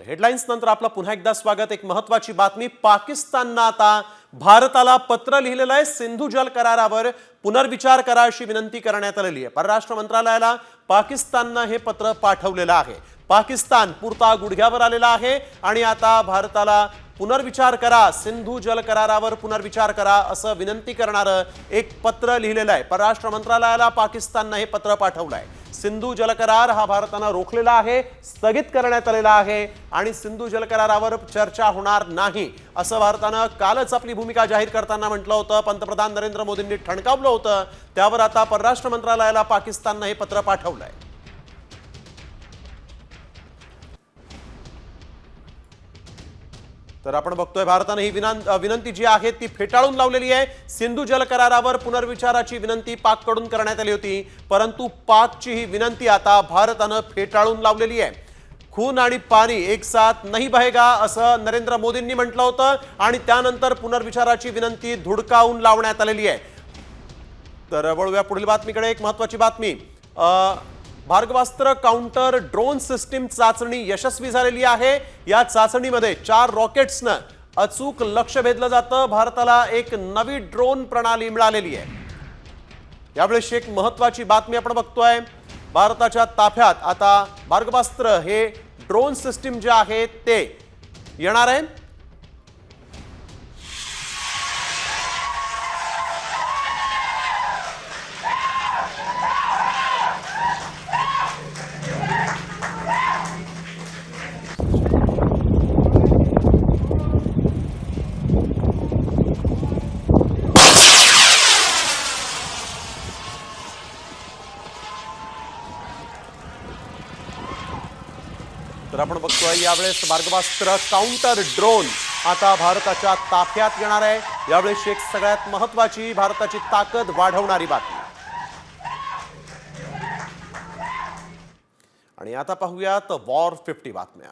Headlines नंतर आपलं पुन्हा एकदा स्वागत। एक महत्त्वाची बातमी, पाकिस्ताननं आता भारताला पत्र लिहिलेलं आहे। सिंधू जल करारावर पुनर्विचार करा अशी विनंती करण्यात आलेली आहे। परराष्ट्र मंत्रालयाला पाकिस्ताननं हे पत्र पाठवलेलं आहे। पाकिस्तान पुरता गुडघ्यावर आलेला आहे आणि आता भारताला पुनर्विचार करा, सिंधू जल करारावर पुनर्विचार करा असं विनंती करणारं एक पत्र लिहिलेलं आहे। परराष्ट्र मंत्रालयाला पाकिस्ताननं हे पत्र पाठवलं आहे। सिंधू जल करार हा भारतानं रोखलेला आहे, स्थगित करण्यात आलेला आहे आणि सिंधू जल करारावर चर्चा होणार नाही असं भारतानं कालच आपली भूमिका जाहीर करताना म्हटलं होतं। पंतप्रधान नरेंद्र मोदींनी ठणकावलं होतं, त्यावर आता परराष्ट्र मंत्रालयाला पाकिस्ताननं हे पत्र पाठवलंय। तर आपण बघतोय भारताने ही विनंती जी आहे ती फेटाळून लावलेली आहे। सिंधू जल करारावर पुनर्विचाराची विनंती पाककडून करण्यात आली होती, परंतु पाकची ही विनंती आता भारताने फेटाळून लावलेली आहे। खून आणि पाणी एक साथ नहीं बहेगा असं नरेंद्र मोदींनी म्हटलं होतं आणि त्यानंतर पुनर्विचाराची विनंती धुडकावून लावण्यात आलेली आहे। तर वळूया पुढील बातमीकडे। एक महत्त्वाची बातमी, भार्गवास्त्र काउंटर ड्रोन सिस्टीम चाचणी यशस्वी झालेली आहे। या चाचणीमध्ये 4 रॉकेट्सनं अचूक लक्ष्य भेदलं जातं। भारताला एक नवी ड्रोन प्रणाली मिळालेली आहे। यावेळी एक महत्त्वाची बातमी आपण बघतोय, भारताच्या ताफ्यात आता भार्गवास्त्र हे ड्रोन सिस्टीम जे आहे ते येणार आहे। तर आपण बघतोय यावेळेस भार्गवास्त्र काउंटर ड्रोन आता भारताच्या ताफ्यात येणार आहे। यावेळेस एक सगळ्यात महत्त्वाची भारताची ताकद वाढवणारी बातमी। आणि आता पाहूयात वॉर 50 बातम्या।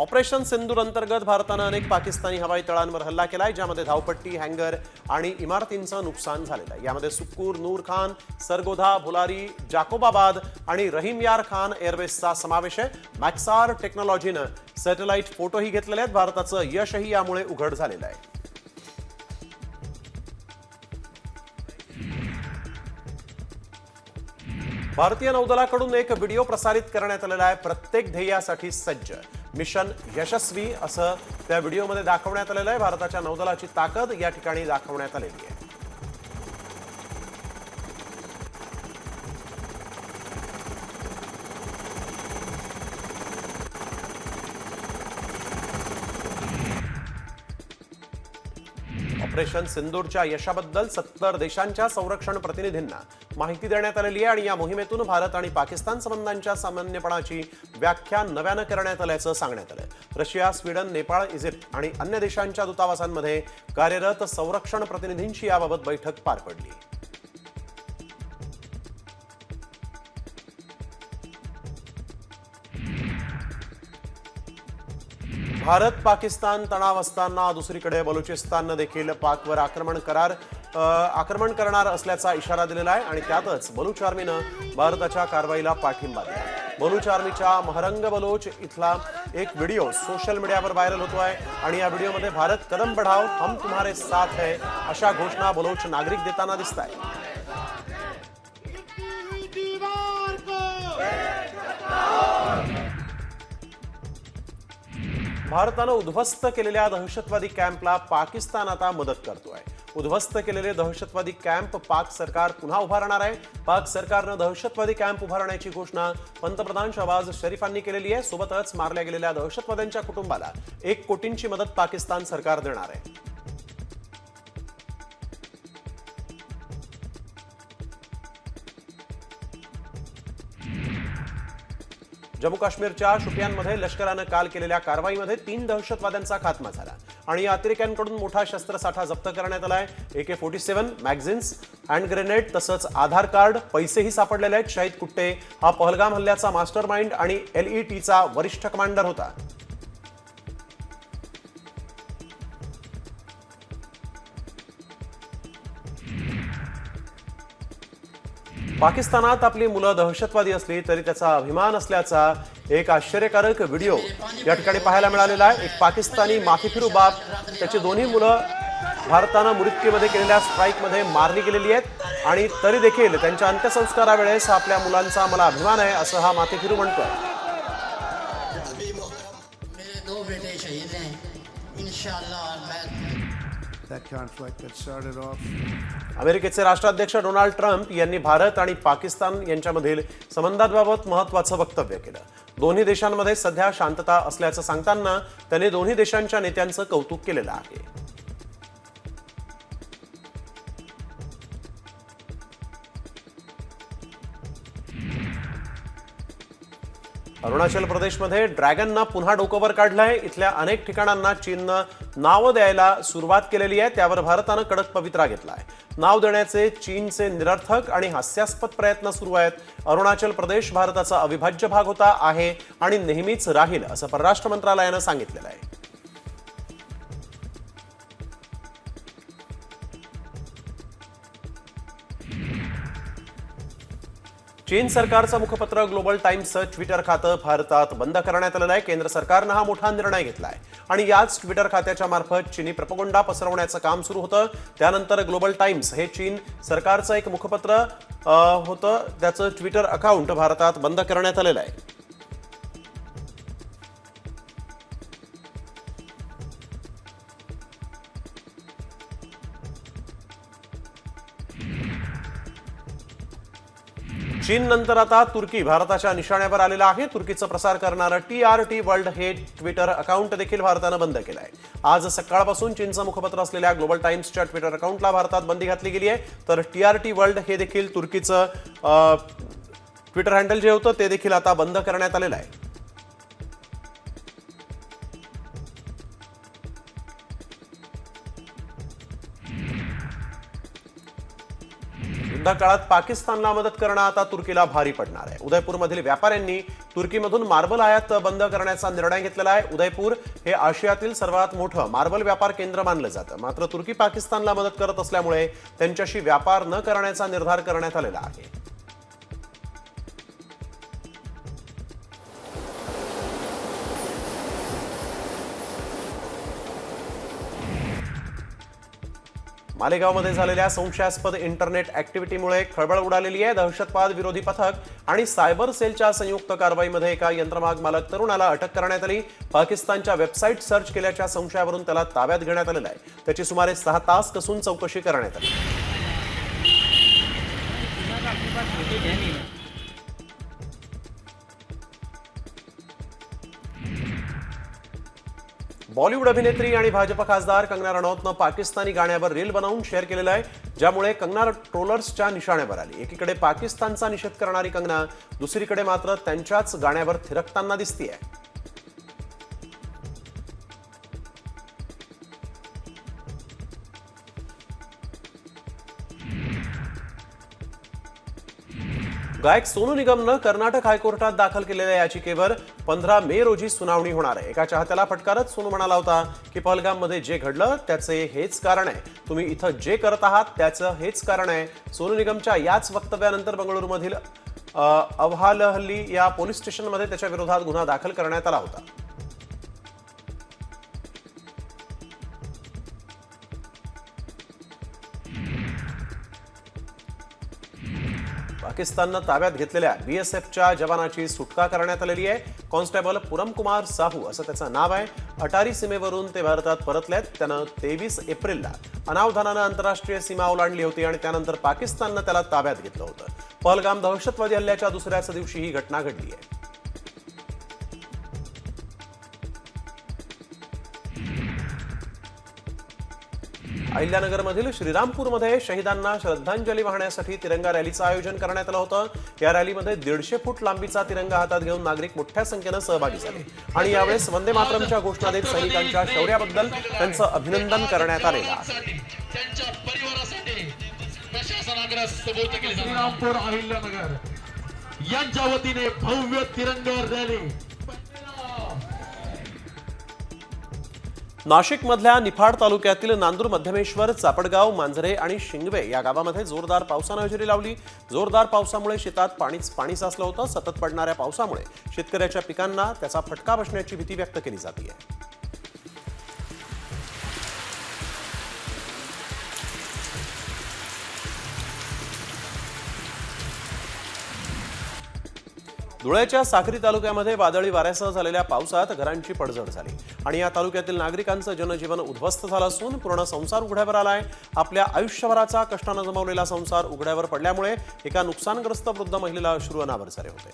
ऑपरेशन सिंदूर अंतर्गत भारतानं अनेक पाकिस्तानी हवाई तळांवर हल्ला केलाय, ज्यामध्ये धावपट्टी, हँगर आणि इमारतींचं नुकसान झालेलं आहे। यामध्ये सुक्कूर, नूर खान, सरगोधा, भुलारी, जाकोबाबाद आणि रहीम यार खान एअरबेसचा समावेश आहे। मॅक्सार टेक्नॉलॉजीनं सॅटेलाइट फोटोही घेतलेले आहेत। भारताचं यशही यामुळे उघड झालेलं आहे। भारतीय नौदलाकडून एक व्हिडिओ प्रसारित करण्यात आलेला आहे। प्रत्येक ध्येयासाठी सज्ज, मिशन यशस्वी असं त्या व्हिडिओमध्ये दाखवण्यात आलेलं आहे। भारताच्या नौदलाची ताकद या ठिकाणी दाखवण्यात आलेली आहे। ऑपरेशन सिंदूरच्या यशाबद्दल 70 देशांच्या संरक्षण प्रतिनिधींना माहिती देण्यात आलेली आहे आणि या मोहिमेतून भारत आणि पाकिस्तान संबंधांच्या सामान्यपणाची व्याख्या नव्यानं करण्यात आल्याचं सांगण्यात आलं। रशिया, स्वीडन, नेपाळ, इजिप्त आणि अन्य देशांच्या दूतावासांमध्ये कार्यरत संरक्षण प्रतिनिधींची याबाबत बैठक पार पडली। भारत पाकिस्तान तणाव असताना दुसरीकडे बलुचिस्तानने देखील पाकवर आक्रमण करणार असल्याचा इशारा दिलेला आहे आणि त्यातच बलूच आर्मीनं भारताच्या कारवाईला पाठिंबा दिला। बलूच आर्मीच्या महरंग बलोच इथला एक व्हिडिओ सोशल मीडियावर व्हायरल होतोय आणि या व्हिडिओमध्ये भारत कदम बढ़ाओ, हम तुम्हारे साथ है अशा घोषणा बलोच नागरिक देताना दिसतायत। भारतानं उद्ध्वस्त केलेल्या दहशतवादी कॅम्पला पाकिस्तान आता मदत करतोय। उद्ध्वस्त केलेले दहशतवादी कॅम्प पाक सरकार पुन्हा उभारणार आहे। पाक सरकारनं दहशतवादी कॅम्प उभारण्याची घोषणा पंतप्रधान शहबाज शरीफांनी केलेली आहे। सोबतच मारल्या गेलेल्या दहशतवाद्यांच्या कुटुंबाला 1 कोटींची मदत पाकिस्तान सरकार देणार आहे। जम्मू काश्मीरच्या शोपियानमध्ये लष्करानं काल केलेल्या कारवाईमध्ये 3 दहशतवाद्यांचा खात्मा झाला आणि या अतिरेक्यांकडून मोठा शस्त्रसाठा जप्त करण्यात आलाय। AK-47, मॅगझिन्स, हँड ग्रेनेड तसंच आधार कार्ड, पैसेही सापडलेले आहेत। शाहिद कुट्टे हा पहलगाम हल्ल्याचा मास्टरमाइंड आणि LETचा वरिष्ठ कमांडर होता। पाकिस्तानात आपली मुलं दहशतवादी असली तरी त्याचा अभिमान असल्याचा एक आश्चर्यकारक व्हिडिओ या ठिकाणी पाहायला मिळालेला आहे। एक पाकिस्तानी माफीफिरू बाप, त्याची दोन्ही मुलं भारतानं मुरिक्कीमध्ये केलेल्या स्ट्राईकमध्ये मारली गेलेली आहेत आणि तरी देखील त्यांच्या अंत्यसंस्कारावेळेस आपल्या मुलांचा मला अभिमान आहे असं हा माफीफिरू म्हणतोय। अमेरिकेचे राष्ट्राध्यक्ष डोनाल्ड ट्रम्प यांनी भारत आणि पाकिस्तान यांच्यामधील संबंधांबाबत महत्त्वाचं वक्तव्य केलं। दोन्ही देशांमध्ये सध्या शांतता असल्याचं सांगताना त्यांनी दोन्ही देशांच्या नेत्यांचं कौतुक केलेलं आहे। अरुणाचल प्रदेशमध्ये ड्रॅगननं पुन्हा डोकंवर काढलंय। इथल्या अनेक ठिकाणांना चीननं नावं द्यायला सुरुवात केलेली आहे, त्यावर भारतानं कडक पवित्रा घेतलाय। नाव देण्याचे चीनचे निरर्थक आणि हास्यास्पद प्रयत्न सुरू आहेत। अरुणाचल प्रदेश भारताचा अविभाज्य भाग होता, आहे आणि नेहमीच राहील असं परराष्ट्र मंत्रालयानं सांगितलेलं आहे। चीन सरकारचं मुखपत्र ग्लोबल टाइम्सचं ट्विटर खातं भारतात बंद करण्यात आलेलं आहे। केंद्र सरकारनं हा मोठा निर्णय घेतलाय आणि याच ट्विटर खात्याच्या मार्फत चीनी प्रपोगंडा पसरवण्याचं काम सुरू होतं। त्यानंतर ग्लोबल टाइम्स हे चीन सरकारचं एक मुखपत्र होतं, त्याचं ट्विटर अकाउंट भारतात बंद करण्यात आलेलं आहे। चीन नंतर आता तुर्की भारताच्या निशाण्यावर आलेला आहे। तुर्कीचा प्रसार करणारं TRT वर्ल्ड हे ट्विटर अकाउंट देखील भारतानं बंद केलं आहे। आज सकाळपासून चीनचं मुखपत्र असलेल्या ग्लोबल टाइम्सच्या ट्विटर अकाउंटला भारतात बंदी घातली गेली आहे, तर TRT वर्ल्ड हे देखील तुर्कीचं ट्विटर हँडल जे होतं ते देखील आता बंद करण्यात आलेलं आहे। युद्धकाळात पाकिस्तानला मदत करणं आता तुर्कीला भारी पडणार आहे। उदयपूरमधील व्यापाऱ्यांनी तुर्कीमधून मार्बल आयात बंद करण्याचा निर्णय घेतलेला आहे। उदयपूर हे आशियातील सर्वात मोठं मार्बल व्यापार केंद्र मानलं जातं, मात्र तुर्की पाकिस्तानला मदत करत असल्यामुळे त्यांच्याशी व्यापार न करण्याचा निर्धार करण्यात आलेला आहे। मालेगावमध्ये झालेल्या संशयास्पद इंटरनेट ऍक्टिव्हिटीमुळे खळबळ उडालेली आहे। दहशतवाद विरोधी पथक आणि सायबर सेलच्या संयुक्त कारवाईमध्ये एका यंत्रमाग मालक तरुणाला अटक करण्यात आली। पाकिस्तानच्या वेबसाईट सर्च केल्याच्या संशयावरून त्याला ताब्यात घेण्यात आलेलं आहे। त्याची सुमारे 6 तास कसून चौकशी करण्यात आली। बॉलिवूड अभिनेत्री आणि भाजप खासदार कंगना रनौतनं पाकिस्तानी गाण्यावर रील बनवून शेअर केलेलं आहे, ज्यामुळे कंगना ट्रोलर्सच्या निशाण्यावर आली। एकीकडे पाकिस्तानचा निषेध करणारी कंगना दुसरीकडे मात्र त्यांच्याच गाण्यावर थिरकताना दिसतीये। गायक सोनू निगमनं कर्नाटक हायकोर्टात दाखल केलेल्या याचिकेवर 15 मे रोजी सुनावणी होणार आहे। एका चाहत्याला फटकारत सोनू म्हणाला होता की पहलगाममध्ये जे घडलं त्याचे हेच कारण आहे, तुम्ही इथं जे करत आहात त्याचं हेच कारण आहे। सोनू निगमच्या याच वक्तव्यानंतर बंगळुरूमधील अवहालहल्ली या पोलीस स्टेशनमध्ये त्याच्या विरोधात गुन्हा दाखल करण्यात आला होता। पाकिस्ताननं ताब्यात घेतलेल्या BSFच्या जवानाची सुटका करण्यात आलेली आहे। कॉन्स्टेबल पुरमकुमार साहू असं त्याचं नाव आहे। अटारी सीमेवरून ते भारतात परतलेत। त्यानं 23 एप्रिलला अनावधानानं आंतरराष्ट्रीय सीमा ओलांडली होती आणि त्यानंतर पाकिस्ताननं त्याला ताब्यात घेतलं होतं। पहलगाम दहशतवादी हल्ल्याच्या दुसऱ्याच दिवशी ही घटना घडली आहे। अहिल्यानगरमधील श्रीरामपूरमध्ये शहीदांना श्रद्धांजली वाहण्यासाठी तिरंगा रॅलीचं आयोजन करण्यात आलं होतं। या रॅलीमध्ये 150 फूट लांबीचा तिरंगा हातात घेऊन नागरिक मोठ्या संख्येनं सहभागी झाले आणि यावेळेस वंदे मातरमच्या घोषणा देत सैनिकांच्या शौर्याबद्दल त्यांचं अभिनंदन करण्यात आलेलं आहे। श्रीरामपूर अहिल्यानगर यांच्या वतीने भव्य तिरंगा रॅली नाशिकमधल्या निफाड तालुक्यातील नांदूर मध्यमेश्वर चापडगाव मांजरे आणि शिंगवे या गावामध्ये जोरदार पावसानं हजेरी लावली। जोरदार पावसामुळे शेतात पाणी साचलं होतं। सतत पडणाऱ्या पावसामुळे शेतकऱ्याच्या पिकांना त्याचा फटका बसण्याची भीती व्यक्त केली जाते आहे। धुळ्याच्या साक्री तालुक्यामध्ये वादळी वाऱ्यासह झालेल्या पावसात घरांची पडझड झाली आणि या तालुक्यातील नागरिकांचं जनजीवन उद्ध्वस्त झालं असून पूर्ण संसार उघड्यावर आलाय। आपल्या आयुष्यभराचा कष्टानं जमवलेला संसार उघड्यावर पडल्यामुळे एका नुकसानग्रस्त वृद्ध महिलेला अश्रू अनावर झाले होते।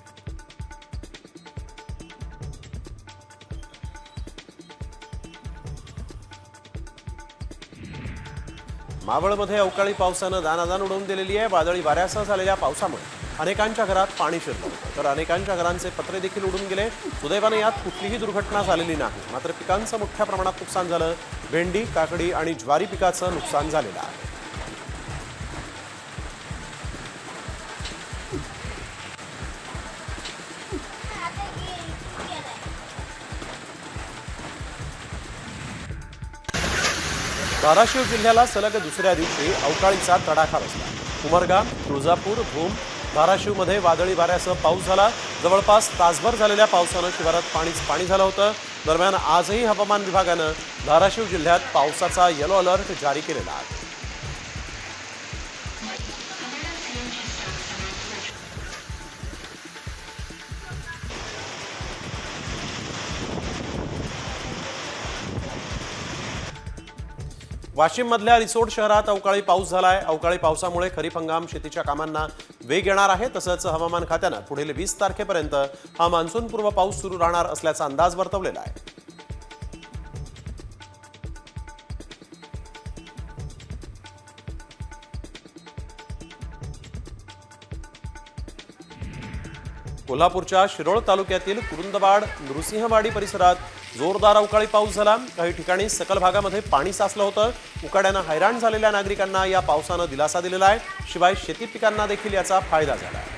मावळमध्ये अवकाळी पावसानं दानादान उडवून दिलेली आहे। वादळी वाऱ्यासह झालेल्या पावसामुळे अनेकांच्या घरात पाणी शिरलं होतं, तर अनेकांच्या घरांचे पत्रे देखील उडून गेले। सुदैवाने यात कुठलीही दुर्घटना झालेली नाही, मात्र पिकांचं मोठ्या प्रमाणात नुकसान झालं। भेंडी, काकडी आणि ज्वारी पिकाचं नुकसान झालेलं आहे। धाराशिव जिल्ह्याला सलग दुसऱ्या दिवशी अवकाळीचा तडाखा बसला। उमरगा, तुळजापूर, भूम, धाराशिवमध्ये वादळी वाऱ्यासह पाऊस झाला। जवळपास तासभर झालेल्या पावसानं शिवारात पाणी झालं होतं। दरम्यान आजही हवामान विभागानं धाराशिव जिल्ह्यात पावसाचा येलो अलर्ट जारी केलेला आहे। वाशिममधल्या रिसोड शहरात अवकाळी पाऊस झालाय। अवकाळी पावसामुळे खरीप हंगाम शेतीच्या कामांना वेग येणार आहे। तसंच हवामान खात्यानं पुढील 20 तारखेपर्यंत हा मान्सूनपूर्व पाऊस सुरू राहणार असल्याचा अंदाज वर्तवलेला आहे। कोल्हापूरच्या शिरोळ तालुक्यातील कुरुंदवाड, नृसिंहवाडी परिसरात जोरदार अवकाळी पाऊस झाला। काही ठिकाणी सकल भागामध्ये पाणी साचलं होतं। उकाड्यानं हैराण झालेल्या नागरिकांना या पावसानं दिलासा दिलेला आहे। शिवाय शेती पिकांना देखील याचा फायदा झाला आहे।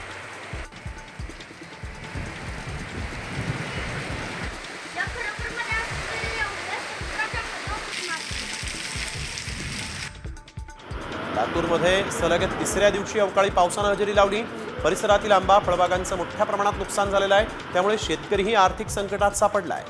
लातूरमध्ये सलग तिसऱ्या दिवशी अवकाळी पावसानं हजेरी लावली। परिसरातील आंबा फळबागांचं मोठ्या प्रमाणात नुकसान झालेलं आहे, त्यामुळे शेतकरीही आर्थिक संकटात सापडलाय।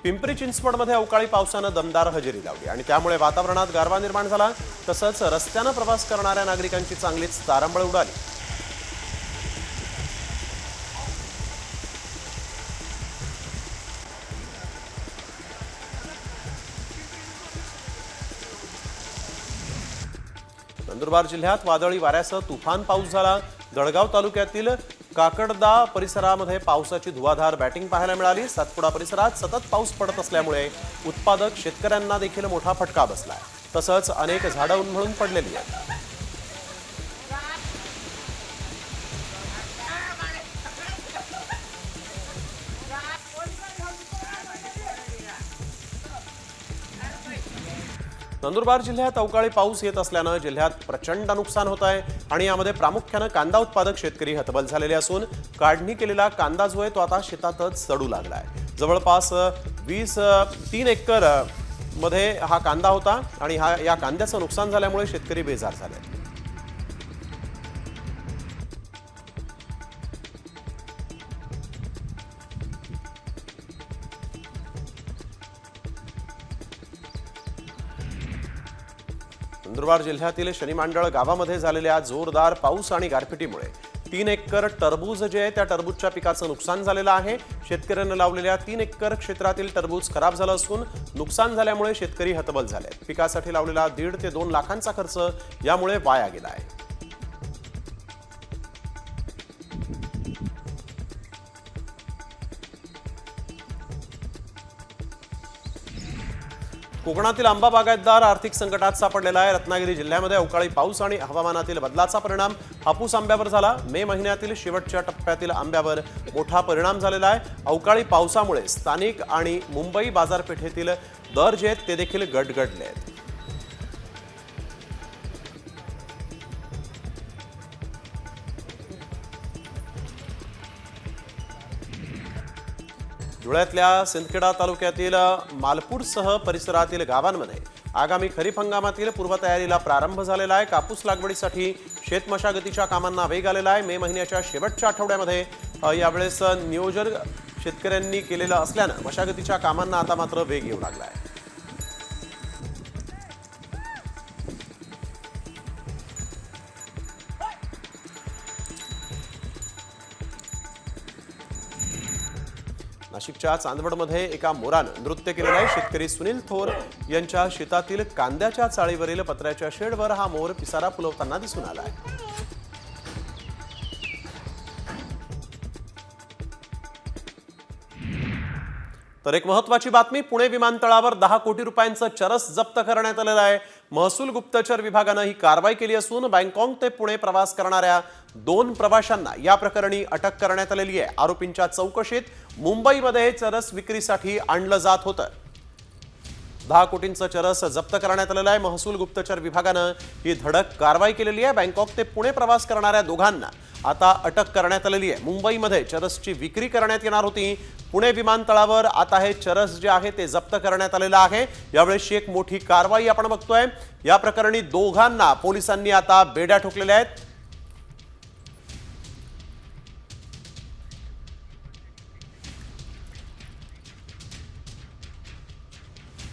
पिंपरी चिंचवडमध्ये अवकाळी पावसानं दमदार हजेरी लावली आणि त्यामुळे वातावरणात गारवा निर्माण झाला। तसंच रस्त्यानं प्रवास करणाऱ्या नागरिकांची चांगलीच तारांबळ उडाली। नंदुरबार जिल्ह्यात वादळी वाऱ्यासह तुफान पाऊस झाला। दळगाव तालुक्यातील काकडदा परिसरामध्ये पावसाची धुवाधार बॅटिंग पाहायला मिळाली। सातपुडा परिसरात सतत पाऊस पडत असल्यामुळे उत्पादक शेतकऱ्यांना देखील मोठा फटका बसलाय। तसंच अनेक झाडं उन्मळून पडलेली आहेत। नंदुरबार जिल्ह्यात अवकाळी पाऊस येत असल्यानं जिल्ह्यात प्रचंड नुकसान होत आहे आणि यामध्ये प्रामुख्यानं कांदा उत्पादक शेतकरी हतबल झालेले असून काढणी केलेला कांदा जो आहे तो आता शेतातच सडू लागलाय। जवळपास 3 एकर मध्ये हा कांदा होता आणि या कांद्याचं नुकसान झाल्यामुळे शेतकरी बेजार झाले। नंदुरबार जिल्ह्यातील शनिमांडळ गावामध्ये झालेल्या जोरदार पाऊस आणि गारपिटीमुळे 3 एकर टरबूज जे आहे त्या टरबूजच्या पिकाचं नुकसान झालेलं आहे। शेतकऱ्यांनी लावलेल्या 3 एकर क्षेत्रातील टरबूज खराब झालं असून नुकसान झाल्यामुळे शेतकरी हतबल झाले। पिकासाठी लावलेला 1.5 ते 2 लाखांचा खर्च यामुळे वाया गेला आहे। कोकणातील आंबा बागायतदार आर्थिक संकटात सापडलेला आहे। रत्नागिरी जिल्ह्यामध्ये अवकाळी पाऊस आणि हवामानातील बदलाचा परिणाम हापूस आंब्यावर झाला। मे महिन्यातील शेवटच्या टप्प्यातील आंब्यावर मोठा परिणाम झालेला आहे। अवकाळी पावसामुळे स्थानिक आणि मुंबई बाजारपेठेतील दर जे आहेत ते देखील गडगडले आहेत। धुळ्यातल्या सिंदखेडा तालुक्यातील मालपूरसह परिसरातील गावांमध्ये आगामी खरीप हंगामातील पूर्वतयारीला प्रारंभ झालेला आहे। कापूस लागवडीसाठी शेतमशागतीच्या कामांना वेग आलेला आहे। मे महिन्याच्या शेवटच्या आठवड्यामध्ये यावेळेस नियोजन शेतकऱ्यांनी केलेलं असल्यानं मशागतीच्या कामांना आता मात्र वेग येऊ लागला आहे। नाशिकच्या चांदवडमध्ये एका मोरानं नृत्य केलेलं आहे। शेतकरी सुनील थोर यांच्या शेतातील कांद्याच्या चाळीवरील पत्र्याच्या शेडवर हा मोर पिसारा फुलवताना दिसून आला आहे। तर एक महत्त्वाची बातमी, पुणे विमानतळावर 10 कोटी रुपयांचं चरस जप्त करण्यात आलेलं आहे। महसूल गुप्तचर विभागानं ही कारवाई केली असून बँकॉक ते पुणे प्रवास करणाऱ्या 2 प्रवाशांना या प्रकरणी अटक करण्यात आलेली आहे। आरोपींच्या चौकशीत मुंबईमध्ये चरस विक्रीसाठी आणलं जात होतं। 10 कोटींचं चरस जप्त करण्यात आलेलं आहे। महसूल गुप्तचर विभागानं ही धडक कारवाई केलेली आहे। बँकॉक ते पुणे प्रवास करणाऱ्या दोघांना आता अटक करण्यात आलेली आहे। मुंबईमध्ये चरसची विक्री करण्यात येणार होती। पुणे विमानतळावर आता हे चरस जे आहे ते जप्त करण्यात आलेलं आहे। यावेळेसची एक मोठी कारवाई आपण बघतोय। या प्रकरणी दोघांना पोलिसांनी आता बेड्या ठोकलेल्या आहेत।